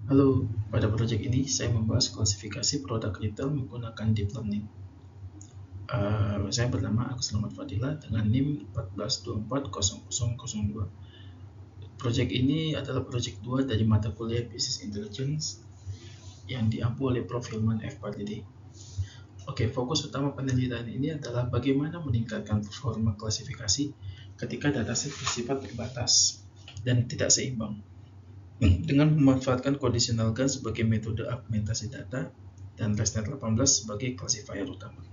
Halo, pada proyek ini saya membahas klasifikasi produk retail menggunakan deep learning. Saya bernama Agus Selamat Fadila dengan NIM 14240002. Proyek ini adalah proyek 2 dari mata kuliah Business Intelligence yang diampu oleh Profilman FPDD. Oke, fokus utama penelitian ini adalah bagaimana meningkatkan performa klasifikasi ketika dataset bersifat terbatas dan tidak seimbang, dengan memanfaatkan conditional GAN sebagai metode augmentasi data dan ResNet 18 sebagai classifier utama.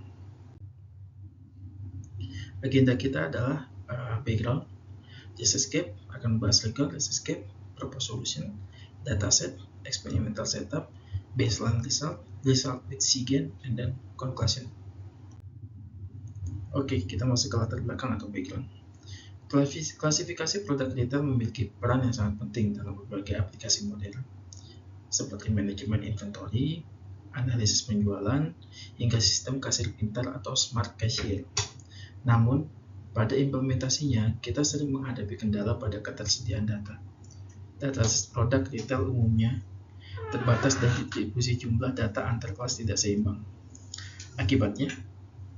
Agenda kita adalah background, ResearchGap, akan membahas legal, ResearchGap, proposed solution, dataset, experimental setup, baseline result, result with SIGEN, and then conclusion. Oke, kita masuk ke latar belakang atau background. Klasifikasi produk retail memiliki peran yang sangat penting dalam berbagai aplikasi modern, seperti manajemen inventory, analisis penjualan, hingga sistem kasir pintar atau smart cashier. Namun, pada implementasinya, kita sering menghadapi kendala pada ketersediaan data. Data produk retail umumnya terbatas dan distribusi jumlah data antar kelas tidak seimbang. Akibatnya,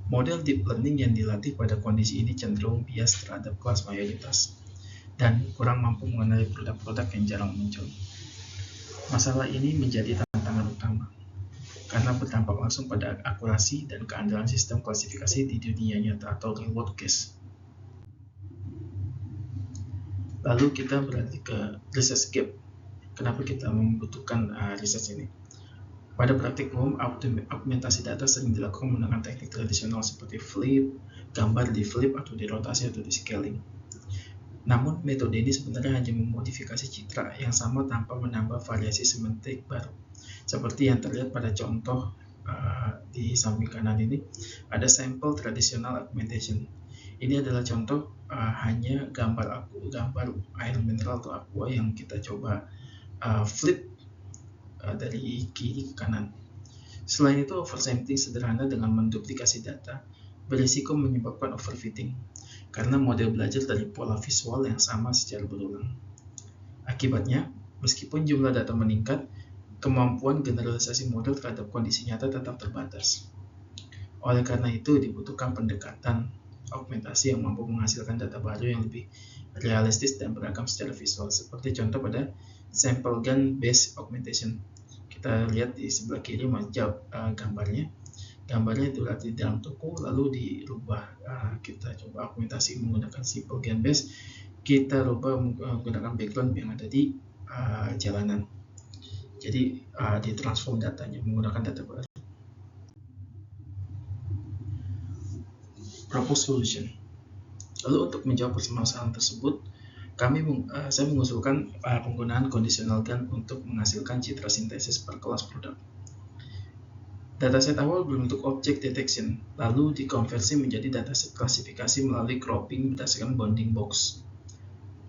model deep learning yang dilatih pada kondisi ini cenderung bias terhadap kelas mayoritas dan kurang mampu mengenali produk-produk yang jarang muncul. Masalah ini menjadi tantangan utama karena berdampak langsung pada akurasi dan keandalan sistem klasifikasi di dunia nyata atau real world case. Lalu kita beralih ke ResearchGap. Kenapa kita membutuhkan research ini? Pada praktik umum, augmentasi data sering dilakukan menggunakan teknik tradisional seperti flip, gambar di flip atau di rotasi atau di scaling. Namun, metode ini sebenarnya hanya memodifikasi citra yang sama tanpa menambah variasi semantik baru. Seperti yang terlihat pada contoh di samping kanan ini, ada sampel tradisional augmentation. Ini adalah contoh hanya gambar air mineral atau aqua yang kita coba flip dari kiri ke kanan. Selain itu, oversampling sederhana dengan menduplikasi data berisiko menyebabkan overfitting karena model belajar dari pola visual yang sama secara berulang. Akibatnya, meskipun jumlah data meningkat, kemampuan generalisasi model terhadap kondisi nyata tetap terbatas. Oleh karena itu, dibutuhkan pendekatan augmentasi yang mampu menghasilkan data baru yang lebih realistis dan beragam secara visual, seperti contoh pada sample GAN based augmentation. Kita lihat di sebelah kiri gambarnya. Gambarnya dilihat di dalam toko, lalu dirubah. Kita coba augmentasi menggunakan simple GAN based. Kita rubah menggunakan background yang ada di jalanan. Jadi ditransform datanya menggunakan data baru. Proposed solution. Lalu untuk menjawab permasalahan tersebut, saya mengusulkan penggunaan conditional GAN untuk menghasilkan citra sintesis per kelas produk. Dataset awal berbentuk object detection, lalu dikonversi menjadi dataset klasifikasi melalui cropping berdasarkan bounding box.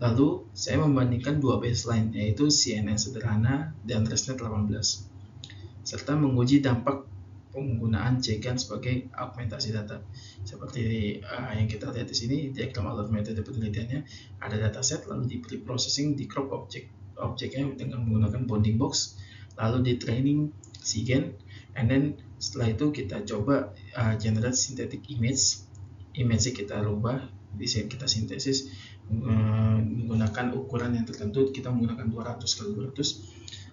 Lalu, saya membandingkan dua baseline, yaitu CNN sederhana dan ResNet 18, serta menguji dampak penggunaan JGAN sebagai augmentasi data. Seperti yang kita lihat di sini, diagram alur metode penelitiannya, ada dataset, lalu di pre-processing, di crop objeknya dengan menggunakan bounding box, lalu di training SIGEN, and then setelah itu kita coba generate synthetic image kita rubah, bisa kita sintesis menggunakan ukuran yang tertentu, kita menggunakan 200x200,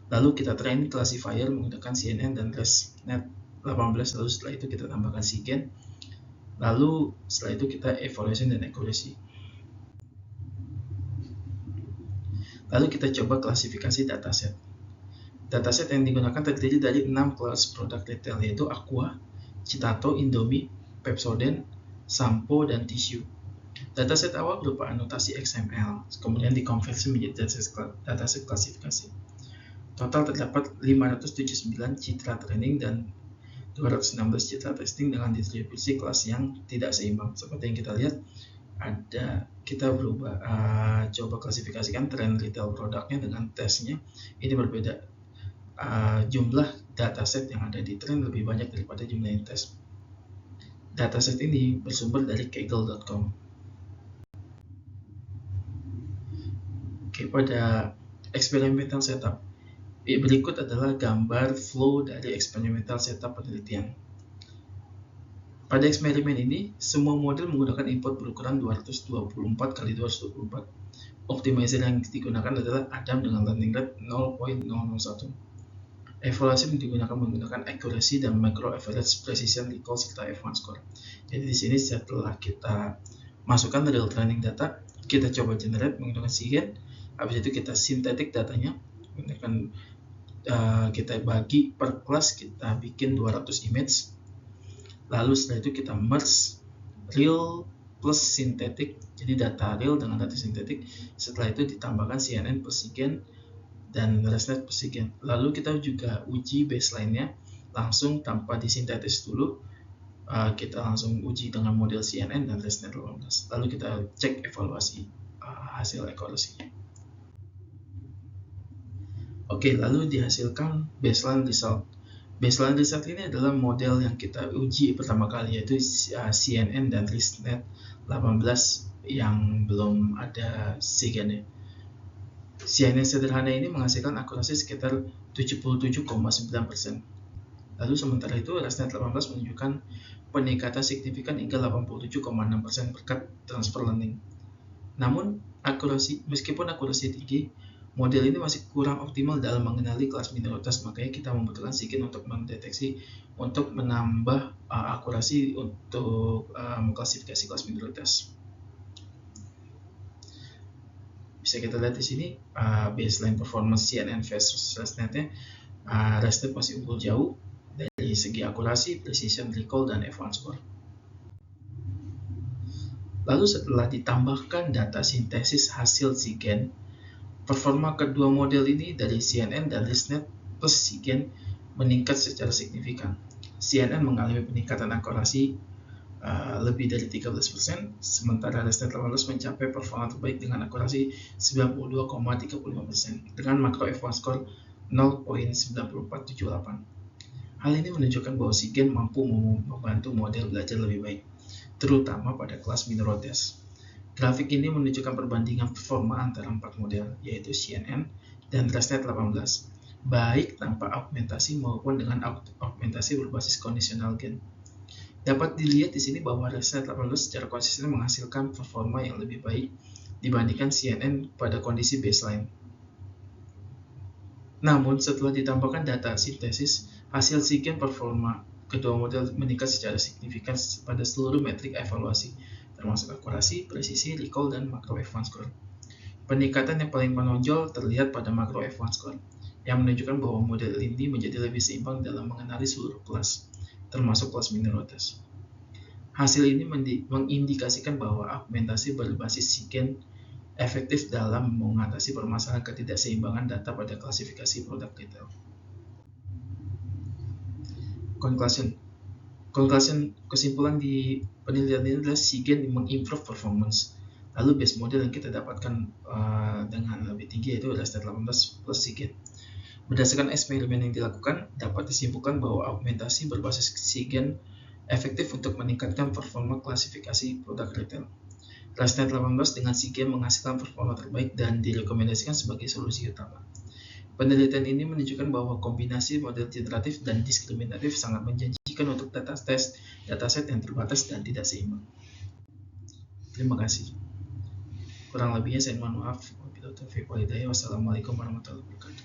lalu kita train classifier menggunakan CNN dan ResNet 18, lalu setelah itu kita tambahkan SIGEN, lalu setelah itu kita evaluation dan accuracy. Lalu kita coba klasifikasi dataset. Dataset yang digunakan terdiri dari 6 kelas produk retail, yaitu Aqua, Citato, Indomie, Pepsodent, Sampo, dan Tissue. Dataset awal berupa anotasi XML, kemudian dikonversi menjadi dataset klasifikasi. Total terdapat 579 citra training dan 216 citra testing dengan distribusi kelas yang tidak seimbang. Seperti yang kita lihat, kita coba klasifikasikan tren retail produknya dengan tesnya. Ini berbeda. Jumlah dataset yang ada di tren lebih banyak daripada jumlah yang tes. Dataset ini bersumber dari kaggle.com. Oke, pada experimental setup, Berikut adalah gambar flow dari eksperimental setup penelitian. Pada eksperimen ini, semua model menggunakan input berukuran 224 x 224. Optimizer yang digunakan adalah Adam dengan learning rate 0.001. Evaluasi digunakan menggunakan accuracy dan micro average precision recall serta F1 score. Jadi di sini setelah kita masukkan real training data, kita coba generate menggunakan SIGINT. Habis itu kita sintetik datanya menggunakan kita bagi per kelas, kita bikin 200 image. Lalu setelah itu kita merge real plus sintetik, jadi data real dengan data sintetik. Setelah itu ditambahkan CNN plus SIGINT dan ResNet plus SIGINT. Lalu kita juga uji baseline-nya langsung tanpa disintetis dulu. Kita langsung uji dengan model CNN dan ResNet 18. Lalu kita cek evaluasi hasil accuracy-nya. Oke, lalu dihasilkan baseline result. Baseline result ini adalah model yang kita uji pertama kali, yaitu CNN dan ResNet 18 yang belum ada SIGINT-nya. CNN sederhana ini menghasilkan akurasi sekitar 77,9%. Lalu sementara itu ResNet 18 menunjukkan peningkatan signifikan hingga 87,6% berkat transfer learning. Namun, meskipun akurasi tinggi, model ini masih kurang optimal dalam mengenali kelas minoritas, makanya kita membutuhkan SIGINT untuk mendeteksi, untuk menambah akurasi untuk mengklasifikasi kelas minoritas. Bisa kita lihat di sini baseline performance CNN versus ResNet-nya. ResNet masih unggul jauh dari segi akurasi, precision recall, dan F1 score. Lalu setelah ditambahkan data sintesis hasil SIGINT, performa kedua model ini dari CNN dan ResNet plus SIGINT meningkat secara signifikan. CNN mengalami peningkatan akurasi lebih dari 13%, sementara ResNet 18 mencapai performa terbaik dengan akurasi 92,35% dengan makro F1 score 0.9478. Hal ini menunjukkan bahwa SIGINT mampu membantu model belajar lebih baik, terutama pada kelas minoritas. Grafik ini menunjukkan perbandingan performa antara 4 model, yaitu CNN dan ResNet 18, baik tanpa augmentasi maupun dengan augmentasi berbasis conditional gain. Dapat dilihat di sini bahwa ResNet 18 secara konsisten menghasilkan performa yang lebih baik dibandingkan CNN pada kondisi baseline. Namun, setelah ditambahkan data sintesis, hasil SIGINT performa kedua model meningkat secara signifikan pada seluruh metrik evaluasi, termasuk akurasi, presisi, recall, dan makro F1 score. Peningkatan yang paling menonjol terlihat pada makro F1 score, yang menunjukkan bahwa model ini menjadi lebih seimbang dalam mengenali seluruh kelas, termasuk kelas minoritas. Hasil ini mengindikasikan bahwa augmentasi berbasis SIGINT efektif dalam mengatasi permasalahan ketidakseimbangan data pada klasifikasi produk retail. Kesimpulan di penelitian ini adalah SIGINT mengimprove performance. Lalu base model yang kita dapatkan dengan lebih tinggi yaitu ResNet 18 plus SIGINT. Berdasarkan eksperimen yang dilakukan, dapat disimpulkan bahwa augmentasi berbasis SIGINT efektif untuk meningkatkan performa klasifikasi produk retail. ResNet 18 dengan SIGINT menghasilkan performa terbaik dan direkomendasikan sebagai solusi utama. Penelitian ini menunjukkan bahwa kombinasi model generatif dan diskriminatif sangat menjanjikan untuk dataset yang terbatas dan tidak seimbang. Terima kasih. Kurang lebihnya saya mohon maaf. Wassalamualaikum warahmatullahi wabarakatuh.